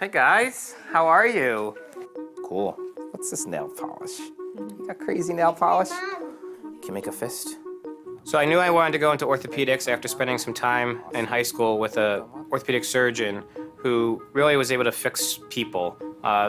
Hey guys, how are you? Cool. What's this nail polish? You got crazy nail polish? Can you make a fist? So I knew I wanted to go into orthopedics after spending some time in high school with an orthopedic surgeon who really was able to fix people.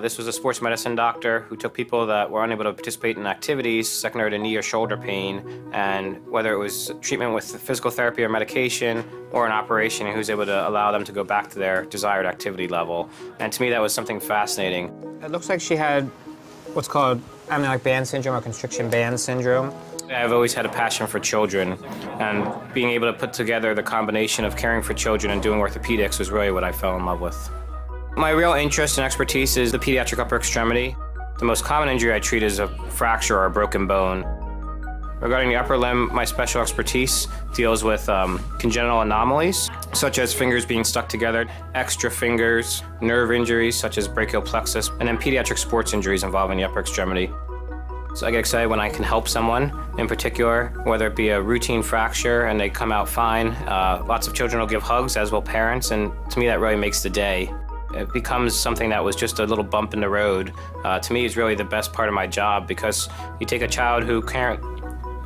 This was a sports medicine doctor who took people that were unable to participate in activities secondary to knee or shoulder pain, and whether it was treatment with physical therapy or medication or an operation, he was able to allow them to go back to their desired activity level. And to me, that was something fascinating. It looks like she had what's called amniotic band syndrome or constriction band syndrome. I've always had a passion for children, and being able to put together the combination of caring for children and doing orthopedics was really what I fell in love with. My real interest and expertise is the pediatric upper extremity. The most common injury I treat is a fracture or a broken bone. Regarding the upper limb, my special expertise deals with congenital anomalies, such as fingers being stuck together, extra fingers, nerve injuries such as brachial plexus, and then pediatric sports injuries involving the upper extremity. So I get excited when I can help someone in particular, whether it be a routine fracture and they come out fine. Lots of children will give hugs, as will parents, and to me that really makes the day. It becomes something that was just a little bump in the road. To me, is really the best part of my job, because you take a child who can't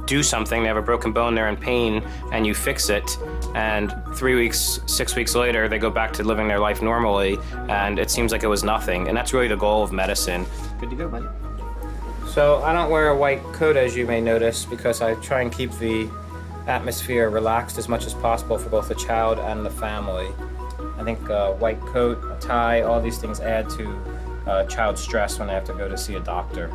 do something, they have a broken bone, they're in pain, and you fix it, and 3 weeks, 6 weeks later, they go back to living their life normally, and it seems like it was nothing, and that's really the goal of medicine. Good to go, buddy. So I don't wear a white coat, as you may notice, because I try and keep the atmosphere relaxed as much as possible for both the child and the family. I think a white coat, a tie, all these things add to child stress when they have to go to see a doctor.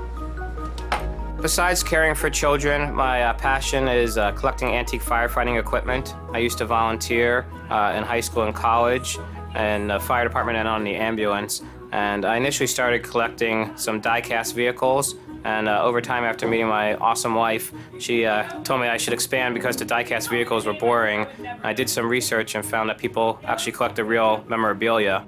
Besides caring for children, my passion is collecting antique firefighting equipment. I used to volunteer in high school and college, in the fire department and on the ambulance. And I initially started collecting some die-cast vehicles. And over time, after meeting my awesome wife, she told me I should expand because the die-cast vehicles were boring. I did some research and found that people actually collect the real memorabilia.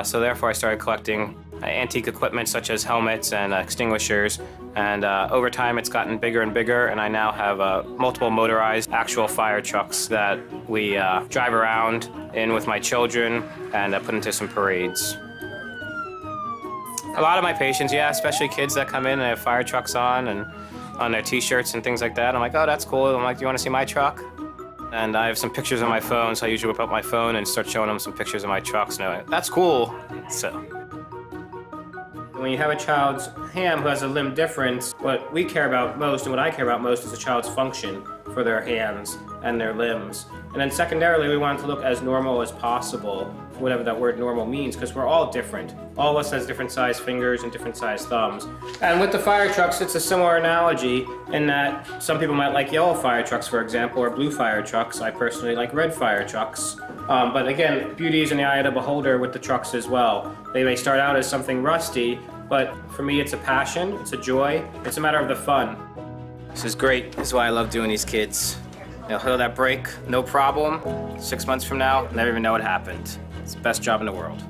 So therefore, I started collecting antique equipment such as helmets and extinguishers. And over time, it's gotten bigger and bigger, and I now have multiple motorized actual fire trucks that we drive around in with my children and put into some parades. A lot of my patients, yeah, especially kids that come in and have fire trucks on and on their t-shirts and things like that. I'm like, oh, that's cool. I'm like, do you want to see my truck? And I have some pictures on my phone, so I usually whip up my phone and start showing them some pictures of my trucks. And they're like, that's cool. So when you have a child's hand who has a limb difference, what we care about most and what I care about most is the child's function for their hands and their limbs. And then secondarily, we want it to look as normal as possible, whatever that word normal means, because we're all different. All of us has different size fingers and different size thumbs. And with the fire trucks, it's a similar analogy in that some people might like yellow fire trucks, for example, or blue fire trucks. I personally like red fire trucks. But again, beauty is in the eye of the beholder with the trucks as well. They may start out as something rusty, but for me it's a passion, it's a joy, it's a matter of the fun. This is great. This is why I love doing these kids. They'll heal that break, no problem. 6 months from now, never even know what happened. It's the best job in the world.